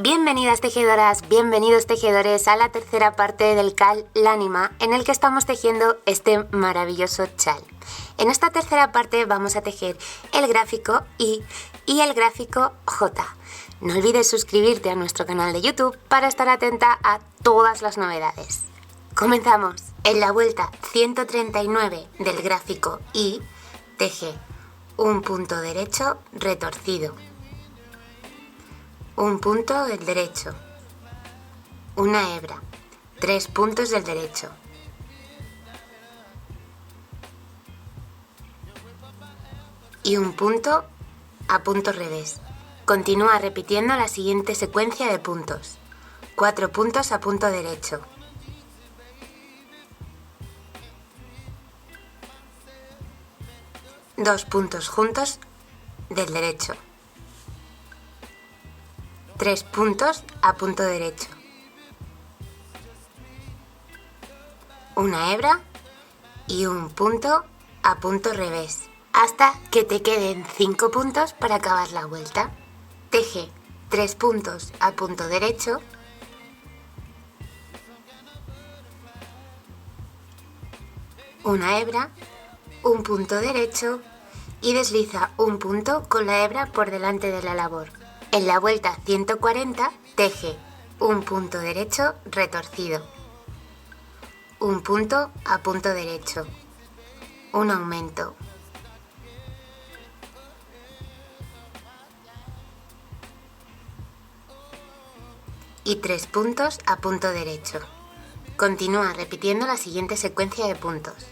Bienvenidas tejedoras, bienvenidos tejedores a la tercera parte del Cal Lánima en el que estamos tejiendo este maravilloso chal. En esta tercera parte vamos a tejer el gráfico I y el gráfico J. No olvides suscribirte a nuestro canal de YouTube para estar atenta a todas las novedades. Comenzamos. En la vuelta 139 del gráfico I, teje un punto derecho retorcido, un punto del derecho, una hebra, 3 puntos del derecho, y un punto a punto revés. Continúa repitiendo la siguiente secuencia de puntos. 4 puntos a punto derecho, 2 puntos juntos del derecho, 3 puntos a punto derecho, una hebra y un punto a punto revés, hasta que te queden 5 puntos para acabar la vuelta. Teje 3 puntos a punto derecho, una hebra, un punto derecho y desliza un punto con la hebra por delante de la labor. En la vuelta 140 teje un punto derecho retorcido, un punto a punto derecho, un aumento, y 3 puntos a punto derecho. Continúa repitiendo la siguiente secuencia de puntos.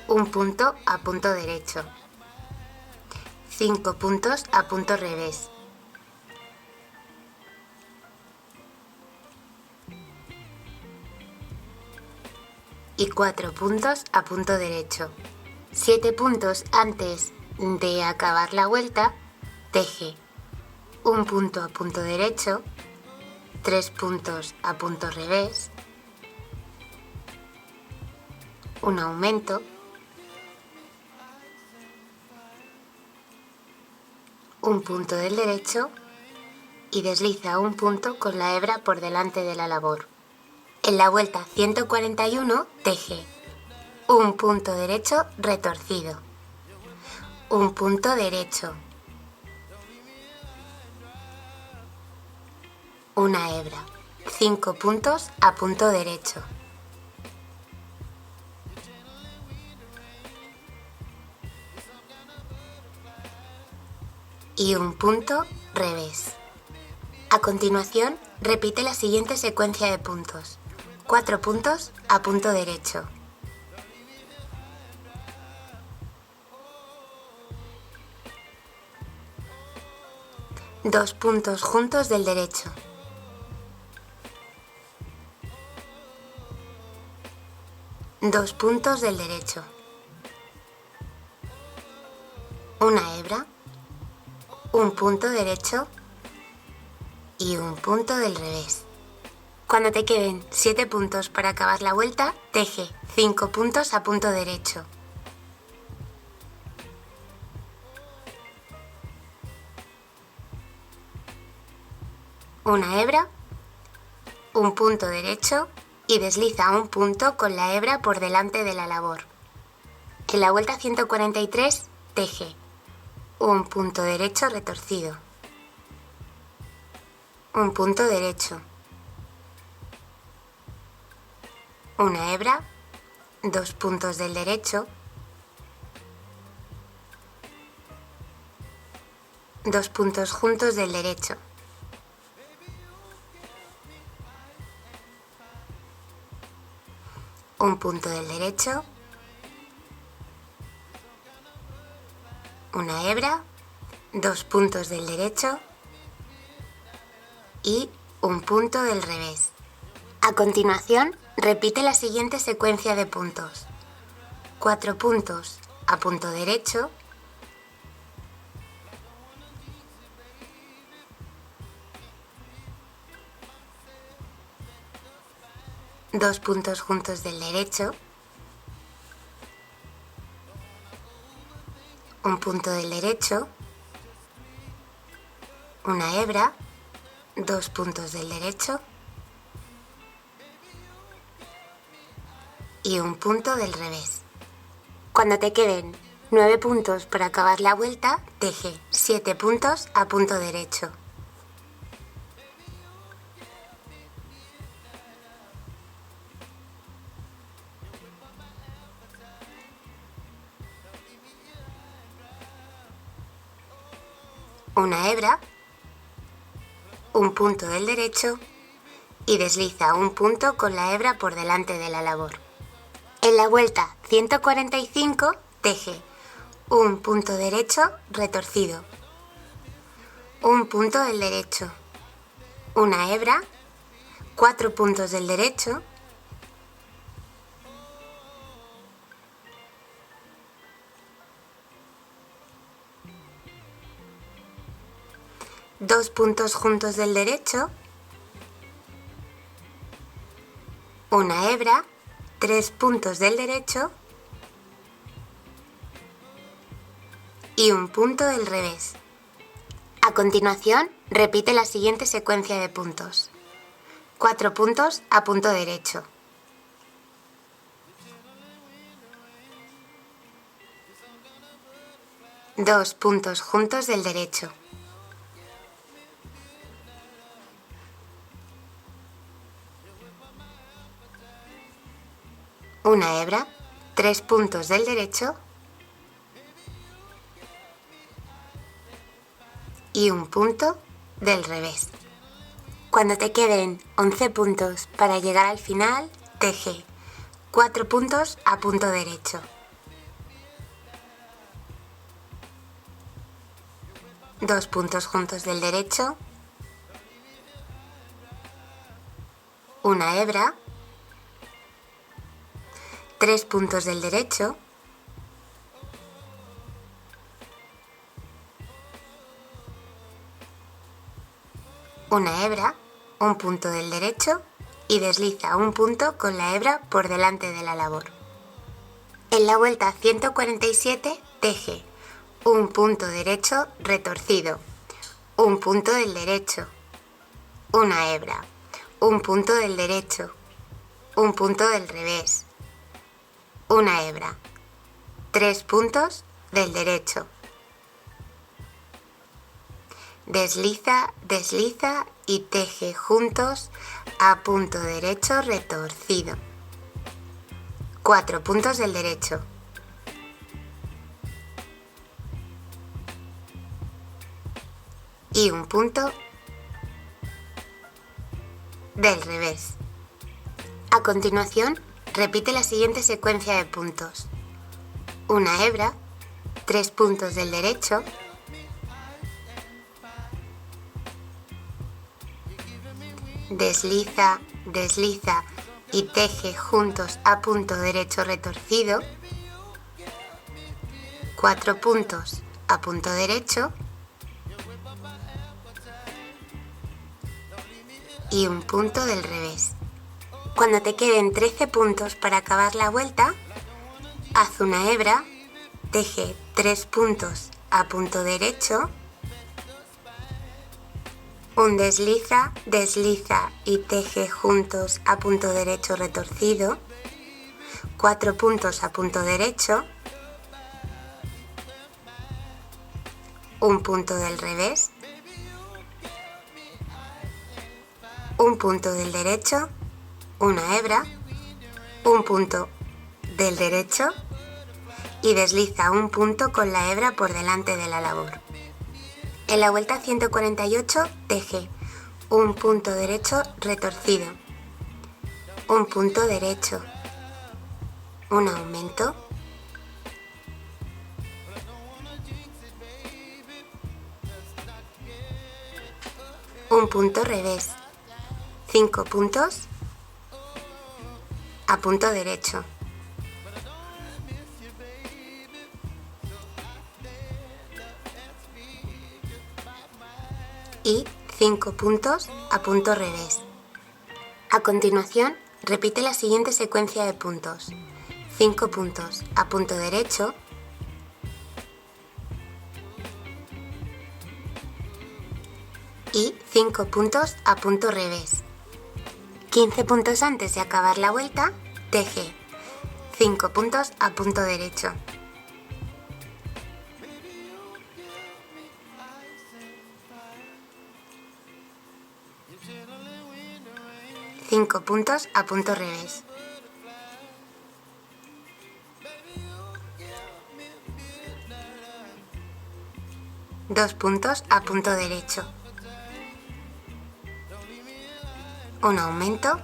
Un punto a punto derecho, 5 puntos a punto revés, y 4 puntos a punto derecho. 7 puntos antes de acabar la vuelta, teje un punto a punto derecho, 3 puntos a punto revés, un aumento, un punto del derecho y desliza un punto con la hebra por delante de la labor. En la vuelta 141 teje un punto derecho retorcido, un punto derecho, una hebra, 5 puntos a punto derecho, y un punto revés. A continuación, repite la siguiente secuencia de puntos. 4 puntos a punto derecho, dos puntos juntos del derecho, dos puntos del derecho, una hebra, un punto derecho y un punto del revés. Cuando te queden 7 puntos para acabar la vuelta, teje 5 puntos a punto derecho, una hebra, un punto derecho y desliza un punto con la hebra por delante de la labor. En la vuelta 143 teje un punto derecho retorcido, un punto derecho, una hebra, 2 puntos del derecho, 2 puntos juntos del derecho, un punto del derecho, una hebra, 2 puntos del derecho y un punto del revés. A continuación, repite la siguiente secuencia de puntos. 4 puntos a punto derecho, dos puntos juntos del derecho, un punto del derecho, una hebra, 2 puntos del derecho y un punto del revés. Cuando te queden 9 puntos para acabar la vuelta, teje 7 puntos a punto derecho. Una hebra, un punto del derecho y desliza un punto con la hebra por delante de la labor. En la vuelta 145 teje un punto derecho retorcido, un punto del derecho, una hebra, 4 puntos del derecho, dos puntos juntos del derecho, una hebra, 3 puntos del derecho y un punto del revés. A continuación, repite la siguiente secuencia de puntos. 4 puntos a punto derecho. Dos puntos juntos del derecho. Una hebra, 3 puntos del derecho y un punto del revés. Cuando te queden 11 puntos para llegar al final, teje 4 puntos a punto derecho. Dos puntos juntos del derecho, una hebra, 3 puntos del derecho, una hebra, un punto del derecho y desliza un punto con la hebra por delante de la labor. En la vuelta 147 teje un punto derecho retorcido, un punto del derecho, una hebra, un punto del derecho, un punto del revés, una hebra, 3 puntos del derecho. Desliza, desliza y teje juntos a punto derecho retorcido. 4 puntos del derecho. Y un punto del revés. A continuación, repite la siguiente secuencia de puntos. Una hebra, 3 puntos del derecho, desliza, desliza y teje juntos a punto derecho retorcido, 4 puntos a punto derecho y un punto del revés. Cuando te queden 13 puntos para acabar la vuelta, haz una hebra, teje 3 puntos a punto derecho, un desliza, desliza y teje juntos a punto derecho retorcido, 4 puntos a punto derecho, un punto del revés, un punto del derecho, una hebra, un punto del derecho y desliza un punto con la hebra por delante de la labor. En la vuelta 148 teje un punto derecho retorcido, un punto derecho, un aumento, un punto revés, 5 puntos a punto derecho, y 5 puntos a punto revés. A continuación, repite la siguiente secuencia de puntos. 5 puntos a punto derecho, y 5 puntos a punto revés. 15 puntos antes de acabar la vuelta, teje 5 puntos a punto derecho. Cinco puntos a punto revés. Dos puntos a punto derecho. Un aumento.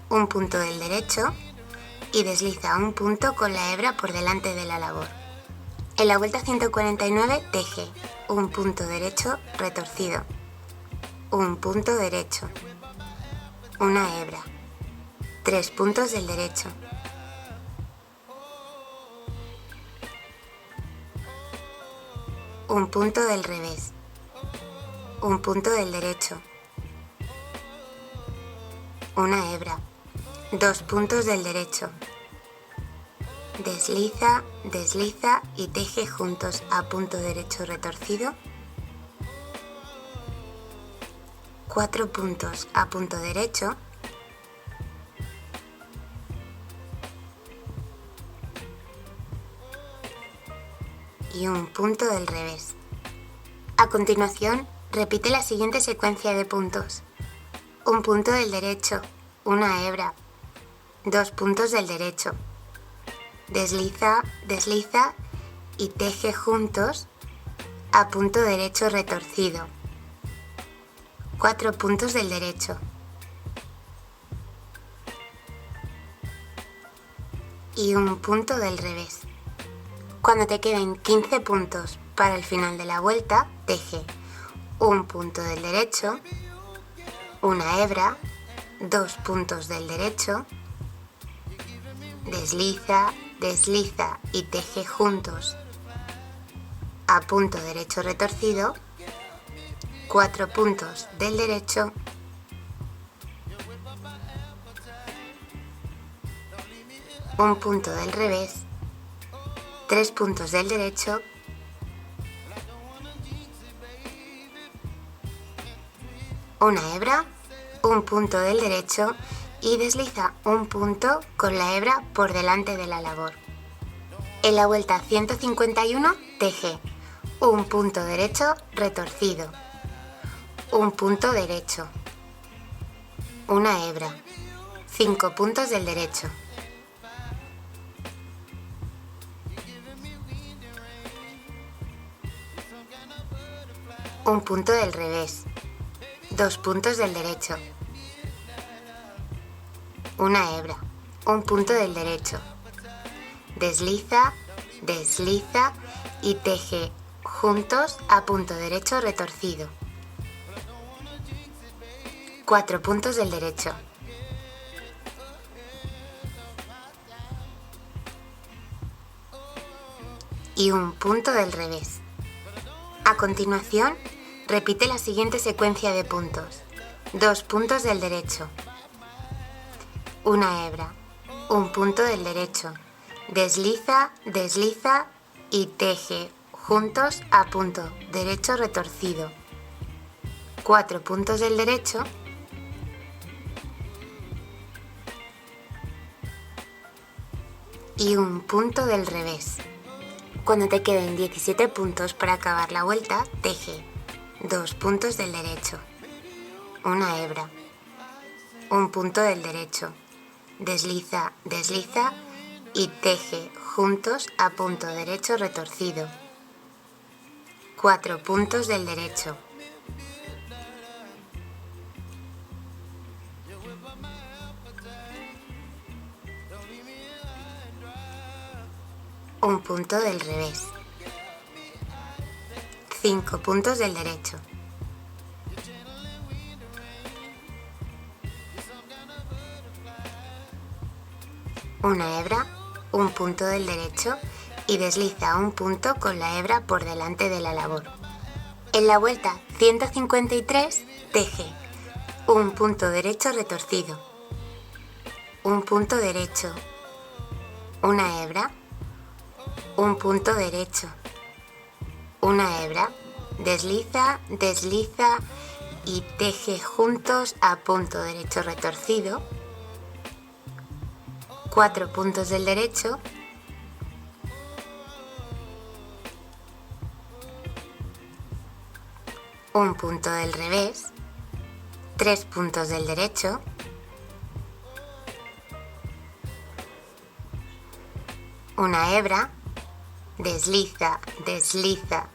Un punto del derecho y desliza un punto con la hebra por delante de la labor. En la vuelta 149 teje un punto derecho retorcido, un punto derecho, una hebra, 3 puntos del derecho, un punto del revés, un punto del derecho, una hebra, 2 puntos del derecho, desliza, desliza y teje juntos a punto derecho retorcido, 4 puntos a punto derecho, y un punto del revés. A continuación, repite la siguiente secuencia de puntos. Un punto del derecho, una hebra, 2 puntos del derecho, desliza, desliza y teje juntos a punto derecho retorcido, 4 puntos del derecho, y un punto del revés. Cuando te queden 15 puntos para el final de la vuelta, teje un punto del derecho, una hebra, 2 puntos del derecho, desliza, desliza y teje juntos a punto derecho retorcido, 4 puntos del derecho, un punto del revés, 3 puntos del derecho, una hebra, un punto del derecho y desliza un punto con la hebra por delante de la labor. En la vuelta 151 teje un punto derecho retorcido, un punto derecho, una hebra, 5 puntos del derecho, un punto del revés, 2 puntos del derecho, una hebra, un punto del derecho, desliza, desliza y teje juntos a punto derecho retorcido, 4 puntos del derecho, y un punto del revés. A continuación, repite la siguiente secuencia de puntos. 2 puntos del derecho, una hebra, un punto del derecho, desliza, desliza y teje juntos a punto derecho retorcido, 4 puntos del derecho, y un punto del revés. Cuando te queden 17 puntos para acabar la vuelta, teje 2 puntos del derecho, una hebra, un punto del derecho, desliza, desliza y teje juntos a punto derecho retorcido, 4 puntos del derecho, un punto del revés, 5 puntos del derecho, una hebra, un punto del derecho y desliza un punto con la hebra por delante de la labor. En la vuelta 153 teje un punto derecho retorcido, un punto derecho, una hebra, un punto derecho, una hebra, desliza, desliza y teje juntos a punto derecho retorcido, 4 puntos del derecho, un punto del revés, 3 puntos del derecho, una hebra, desliza, desliza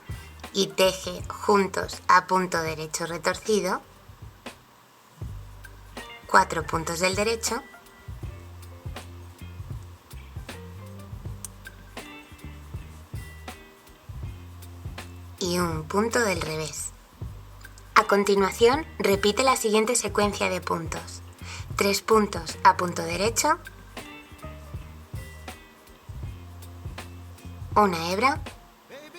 y teje juntos a punto derecho retorcido, 4 puntos del derecho, y un punto del revés. A continuación, repite la siguiente secuencia de puntos. 3 puntos a punto derecho, una hebra,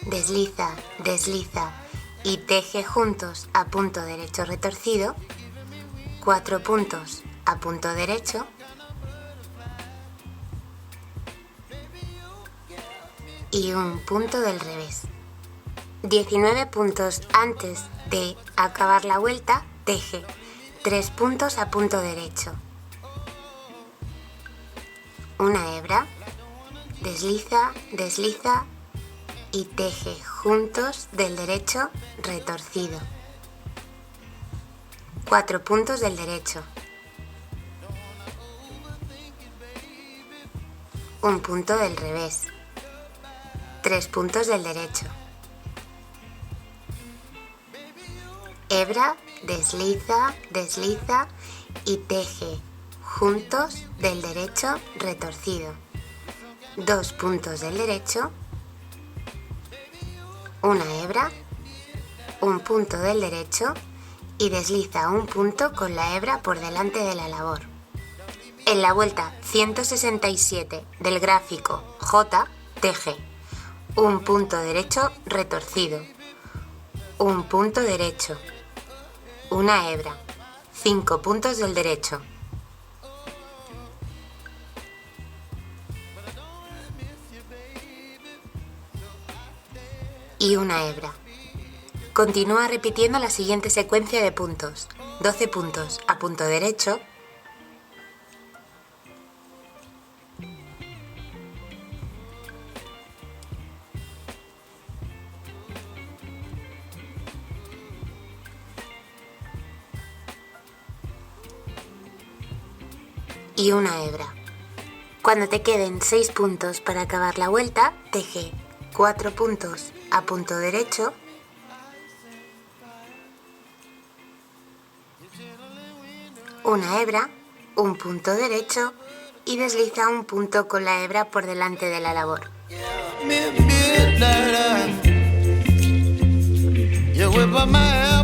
desliza, desliza y teje juntos a punto derecho retorcido, 4 puntos a punto derecho, y un punto del revés. 19 puntos antes de acabar la vuelta, teje 3 puntos a punto derecho, una hebra, desliza, desliza y teje juntos del derecho retorcido, 4 puntos del derecho, un punto del revés, 3 puntos del derecho, hebra, desliza, desliza y teje juntos del derecho retorcido, 2 puntos del derecho, una hebra, un punto del derecho y desliza un punto con la hebra por delante de la labor. En la vuelta 167 del gráfico J, teje un punto derecho retorcido, un punto derecho, una hebra, 5 puntos del derecho, y una hebra. Continúa repitiendo la siguiente secuencia de puntos. 12 puntos a punto derecho, y una hebra. Cuando te queden 6 puntos para acabar la vuelta, teje 4 puntos a punto derecho, una hebra, un punto derecho y desliza un punto con la hebra por delante de la labor. You whip up my